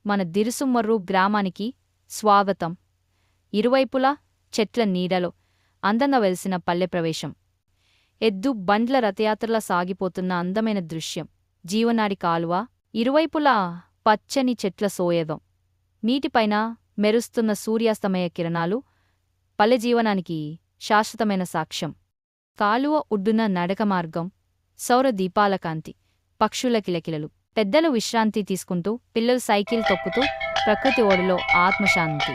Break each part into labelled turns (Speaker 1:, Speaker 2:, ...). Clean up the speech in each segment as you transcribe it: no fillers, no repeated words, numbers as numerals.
Speaker 1: మన దిరుసుమర్రు గ్రామానికి స్వాగతం. ఇరువైపులా చెట్ల నీడలో అందంగా వెలిసిన పల్లె ప్రవేశం. ఎద్దు బండ్ల రథయాత్రలా సాగిపోతున్న అందమైన దృశ్యం. జీవనాడి కాలువ, ఇరువైపులా పచ్చని చెట్ల సోయదం, నీటిపైన మెరుస్తున్న సూర్యాస్తమయ కిరణాలు పల్లె జీవనానికి శాశ్వతమైన సాక్ష్యం. కాలువ ఒడ్డున నడక మార్గం, సౌర దీపాల కాంతి, పక్షుల కిలకిలలు, పెద్దలు విశ్రాంతి తీసుకుంటూ, పిల్లలు సైకిల్ తొక్కుతూ, ప్రకృతి ఓడిలో ఆత్మశాంతి.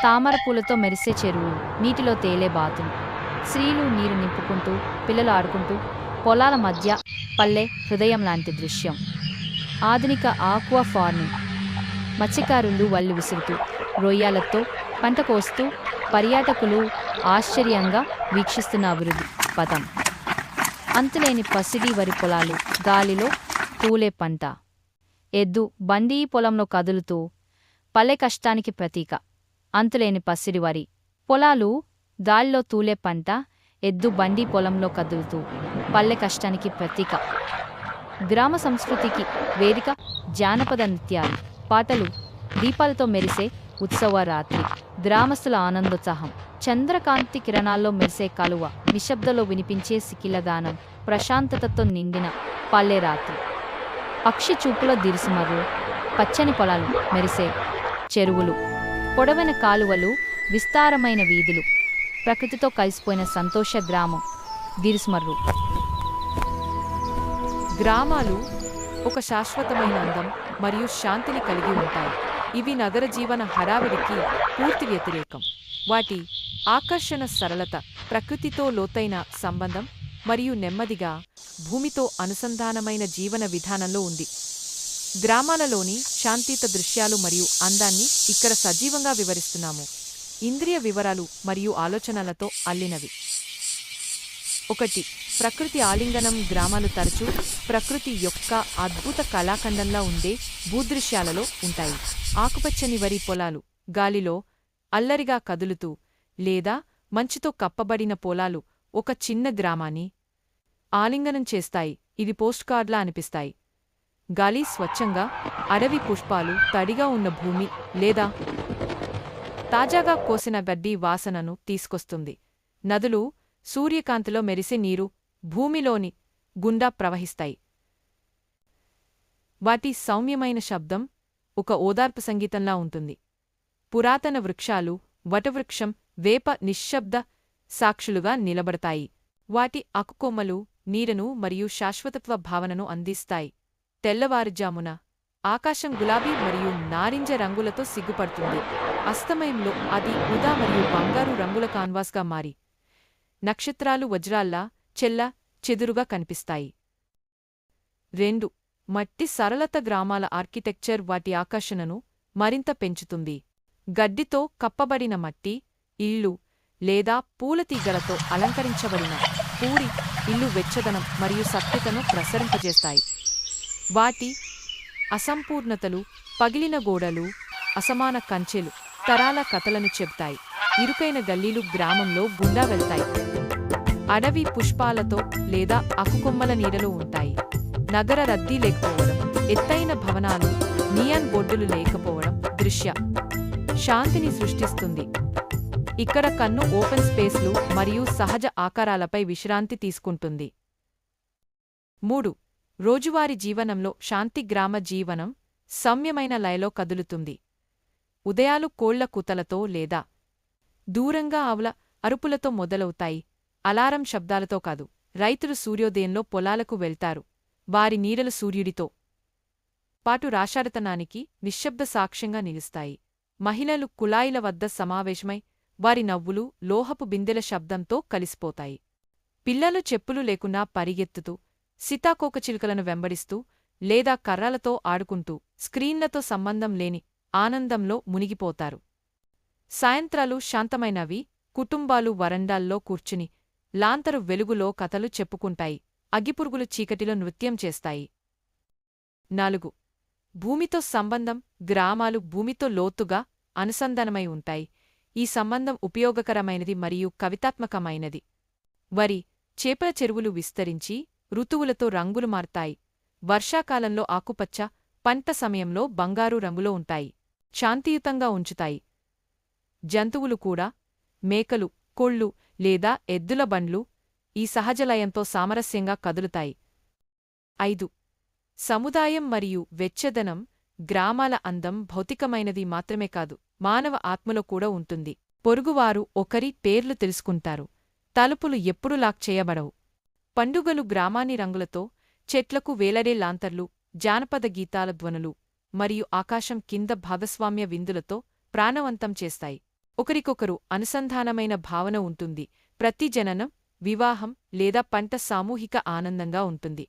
Speaker 1: తామర పూలతో మెరిసే చెరువు, నీటిలో తేలే బాతులు, స్త్రీలు నీరు నింపుకుంటూ, పిల్లలు ఆడుకుంటూ, పొలాల మధ్య పల్లె హృదయం లాంటి దృశ్యం. ఆధునిక ఆక్వా ఫార్మింగ్, మత్స్యకారులు వల్లి విసురుతూ, రొయ్యలతో పంట కోస్తూ, పర్యాటకులు ఆశ్చర్యంగా వీక్షిస్తున్న అభివృద్ధి పథం. అంతులేని పసిడి వరి పొలాలు, గాలిలో తూలే పంట. ఎద్దు బండి పొలంలో కదులుతూ, పల్లె కష్టానికి ప్రతీక. అంతులేని పసిడి వరి పొలాలు, గాలిలో తూలే పంట. ఎద్దు బండి పొలంలో కదులుతూ, పల్లె కష్టానికి ప్రతీక. గ్రామ సంస్కృతికి వేదిక, జానపద నృత్యాలు, పాటలు, దీపాలతో మెరిసే ఉత్సవ రాత్రి, గ్రామస్తుల ఆనందోత్సాహం. చంద్రకాంతి కిరణాల్లో మెరిసే కాలువ, నిశ్శబ్దలో వినిపించే సికిలగానం, ప్రశాంతతతో నిండిన పల్లె రాత్రి. పక్షి చూపుల దిరుసుమర్రు, పచ్చని పొలాలు, మెరిసే చెరువులు, పొడవైన కాలువలు, విస్తారమైన వీధులు, ప్రకృతితో కలిసిపోయిన సంతోష గ్రామం దిరుసుమర్రు.
Speaker 2: గ్రామాలు ఒక శాశ్వతమైన అందం మరియు శాంతిని కలిగి ఉంటాయి. ఇవి నగర జీవన హడావిడికి పూర్తి వ్యతిరేకం. వాటి ఆకర్షణ సరళత, ప్రకృతితో లోతైన సంబంధం మరియు నెమ్మదిగా భూమితో అనుసంధానమైన జీవన విధానంలో ఉంది. గ్రామాలలోని శాంతియుత దృశ్యాలు మరియు అందాన్ని ఇక్కడ సజీవంగా వివరిస్తున్నాము. ఇంద్రియ వివరాలు మరియు ఆలోచనలతో అల్లినవి. 1. ప్రకృతి ఆలింగనం. గ్రామాలు తరచూ ప్రకృతి యొక్క అద్భుత కళాఖండంలా ఉండే భూదృశ్యాలలో ఉంటాయి. ఆకుపచ్చని వరి పొలాలు, గాలిలో అల్లరిగా కదులుతూ లేదా మంచుతో కప్పబడిన పొలాలు ఒక చిన్న గ్రామాన్ని ఆలింగనం చేస్తాయి. ఇది పోస్ట్కార్డ్లా అనిపిస్తాయి. గాలి స్వచ్ఛంగా, అడవి పుష్పాలు, తడిగా ఉన్న భూమి లేదా తాజాగా కోసిన గడ్డి వాసనను తీసుకొస్తుంది. నదులు సూర్యకాంతిలో మెరిసే నీరు భూమిలోని గుండా ప్రవహిస్తాయి. వాటి సౌమ్యమైన శబ్దం ఒక ఓదార్పు సంగీతంలా ఉంటుంది. పురాతన వృక్షాలు, వటవృక్షం, వేప నిశ్శబ్ద సాక్షులుగా నిలబడతాయి. వాటి ఆకుకొమ్మలు నీడను మరియు శాశ్వతత్వ భావనను అందిస్తాయి. తెల్లవారుజామున ఆకాశం గులాబీ మరియు నారింజ రంగులతో సిగ్గుపడుతుంది. అస్తమయంలో అది ఊదా మరియు బంగారు రంగుల కాన్వాస్గా మారి నక్షత్రాలు వజ్రాల్లా చెల్ల చెదురుగా కనిపిస్తాయి. 2. మట్టి సరళత. గ్రామాల ఆర్కిటెక్చర్ వాటి ఆకర్షణను మరింత పెంచుతుంది. గడ్డితో కప్పబడిన మట్టి ఇళ్ళు లేదా పూలతీగలతో అలంకరించబడిన పూరి ఇల్లు వెచ్చదనం మరియు సత్యతను ప్రసరింపజేస్తాయి. వాటి అసంపూర్ణతలు, పగిలిన గోడలు, అసమాన కంచెలు తరాల కథలను చెబుతాయి. ఇరుకైన గల్లీలు గ్రామంలో గుండా వెళ్తాయి. అడవి పుష్పాలతో లేదా ఆకుకొమ్మల నీడలో ఉంటాయి. నగర రద్దీ లేకపోవడం, ఎత్తైన భవనాలు, నియాన్ బోర్డులు లేకపోవడం దృశ్య శాంతిని సృష్టిస్తుంది. ఇక్కడ కన్ను ఓపెన్ స్పేస్లు మరియు సహజ ఆకారాలపై విశ్రాంతి తీసుకుంటుంది. 3. రోజువారీ జీవనంలో శాంతి. గ్రామ జీవనం సౌమ్యమైన లయలో కదులుతుంది. ఉదయాలు కోళ్ల కూతలతో లేదా దూరంగా ఆవుల అరుపులతో మొదలవుతాయి. అలారం శబ్దాలతో కాదు. రైతులు సూర్యోదయంలో పొలాలకు వెళ్తారు. వారి నీడలు సూర్యుడితో పాటు రాశాడతనానికి నిశ్శబ్ద సాక్ష్యంగా నిలుస్తాయి. మహిళలు కుళాయిల వద్ద సమావేశమై వారి నవ్వులు లోహపు బిందెల శబ్దంతో కలిసిపోతాయి. పిల్లలు చెప్పులు లేకున్నా పరిగెత్తుతూ, సీతాకోకచిలుకలను వెంబడిస్తూ లేదా కర్రలతో ఆడుకుంటూ స్క్రీన్లతో సంబంధం లేని ఆనందంలో మునిగిపోతారు. సాయంత్రాలు శాంతమైనవి. కుటుంబాలు వరండాల్లో కూర్చుని లాంతరు వెలుగులో కథలు చెప్పుకుంటాయి. అగ్గిపురుగులు చీకటిలో నృత్యం చేస్తాయి. 4. భూమితో సంబంధం. గ్రామాలు భూమితో లోతుగా అనుసంధానమై ఉంటాయి. ఈ సంబంధం ఉపయోగకరమైనది మరియు కవితాత్మకమైనది. వరి, చేపల చెరువులు విస్తరించి ఋతువులతో రంగులు మారతాయి. వర్షాకాలంలో ఆకుపచ్చ, పంట సమయంలో బంగారు రంగులో ఉంటాయి. శాంతియుతంగా ఉంచుతాయి. జంతువులు కూడా, మేకలు, కోళ్ళు లేదా ఎద్దుల బండ్లు ఈ సహజలయంతో సామరస్యంగా కదులుతాయి. 5. సముదాయం మరియు వెచ్చదనం. గ్రామాల అందం భౌతికమైనది మాత్రమే కాదు, మానవ ఆత్మలో కూడా ఉంటుంది. పొరుగువారు ఒకరి పేర్లు తెలుసుకుంటారు. తలుపులు ఎప్పుడూ లాక్ చేయబడవు. పండుగలు గ్రామాన్ని రంగులతో, చెట్లకు వేలడే లాంతర్లు, జానపద గీతాల ధ్వనులు మరియు ఆకాశం కింద భాగస్వామ్య విందులతో ప్రాణవంతం చేస్తాయి. ఒకరికొకరు అనుసంధానమైన భావన ఉంటుంది. ప్రతి జననం, వివాహం లేదా పంట సామూహిక ఆనందంగా ఉంటుంది.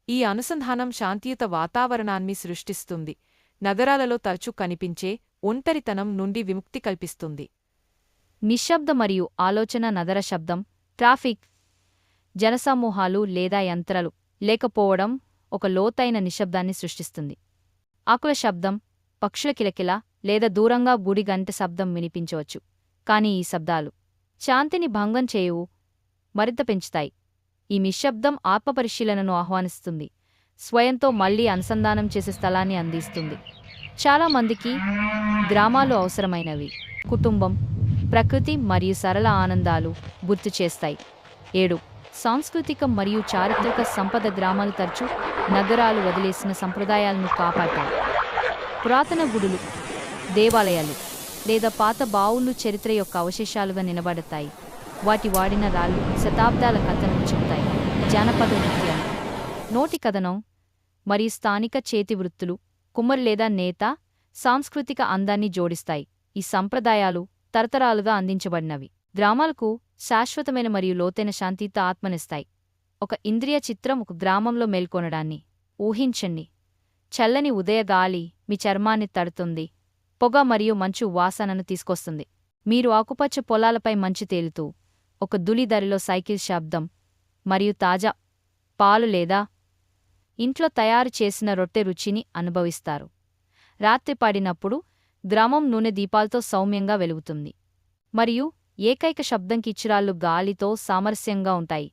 Speaker 2: ఈ అనుసంధానం శాంతియుత వాతావరణాన్ని సృష్టిస్తుంది. నగరాలలో తరచూ కనిపించే ఒంటరితనం నుండి విముక్తి కల్పిస్తుంది.
Speaker 1: నిశ్శబ్ద మరియు ఆలోచన. నగర శబ్దం, ట్రాఫిక్, జనసమూహాలు లేదా యంత్రాలు లేకపోవడం ఒక లోతైన నిశ్శబ్దాన్ని సృష్టిస్తుంది. ఆకుల శబ్దం, పక్షుల కిలకిల లేదా దూరంగా గుడి గంట శబ్దం వినిపించవచ్చు. కాని ఈ శబ్దాలు శాంతిని భంగం చేయవు, మరింత పెంచుతాయి. ఈ నిశ్శబ్దం ఆత్మపరిశీలనను ఆహ్వానిస్తుంది, స్వయంతో మళ్లీ అనుసంధానం చేసే స్థలాన్ని అందిస్తుంది. చాలా మందికి గ్రామాలు అవసరమైనవి. కుటుంబం, ప్రకృతి మరియు సరళ ఆనందాలు గుర్తు చేస్తాయి. 7. సాంస్కృతిక మరియు చారిత్రక సంపద. గ్రామాలు తరచూ నగరాలు వదిలేసిన సంప్రదాయాలను కాపాడతాయి. పురాతన గుడులు, దేవాలయాలు లేదా పాత బావులు చరిత్ర యొక్క అవశేషాలుగా నిలబడతాయి. వాటి వాడిన రాళ్ళు శతాబ్దాల కథను చెబుతాయి. జానపద నృత్యాలు, నోటి కథనం మరియు స్థానిక చేతి వృత్తులు, కుమ్మరి లేదా నేత సాంస్కృతిక అందాన్ని జోడిస్తాయి. ఈ సంప్రదాయాలు తరతరాలుగా అందించబడినవి. గ్రామాలకు శాశ్వతమైన మరియు లోతైన శాంతియుత ఆత్మనిస్తాయి. ఒక ఇంద్రియ చిత్రం. ఒక గ్రామంలో మేల్కొనడాన్ని ఊహించండి. చల్లని ఉదయగాలి మీ చర్మాన్ని తడుతుంది. పొగ మరియు మంచు వాసనను తీసుకొస్తుంది. మీరు ఆకుపచ్చ పొలాలపై మంచు తేలుతూ, ఒక దులిదరిలో సైకిల్ శబ్దం మరియు తాజా పాలు లేదా ఇంట్లో తయారు చేసిన రొట్టె రుచిని అనుభవిస్తారు. రాత్రి పడినప్పుడు గ్రామం నూనె దీపాలతో సౌమ్యంగా వెలుగుతుంది మరియు ఏకైక శబ్దం కిచిరాళ్ళు గాలితో సామరస్యంగా ఉంటాయి.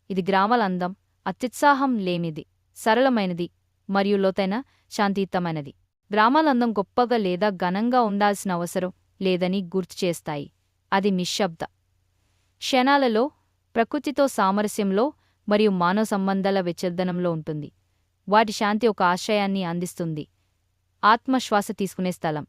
Speaker 1: ఇది గ్రామాల అందం. అత్యుత్సాహం లేనిది, సరళమైనది మరియు లోతైన శాంతియుతమైనది. గ్రామాలందం గొప్పగా లేదా ఘనంగా ఉండాల్సిన అవసరం లేదని గుర్తు చేస్తాయి. అది నిశ్శబ్ద క్షణాలలో ప్రకృతితో సామరస్యంలో మరియు మానవ సంబంధాల వెచ్చదనంలో ఉంటుంది. వాటి శాంతి ఒక ఆశ్రయాన్ని అందిస్తుంది, ఆత్మశ్వాస తీసుకునే స్థలం.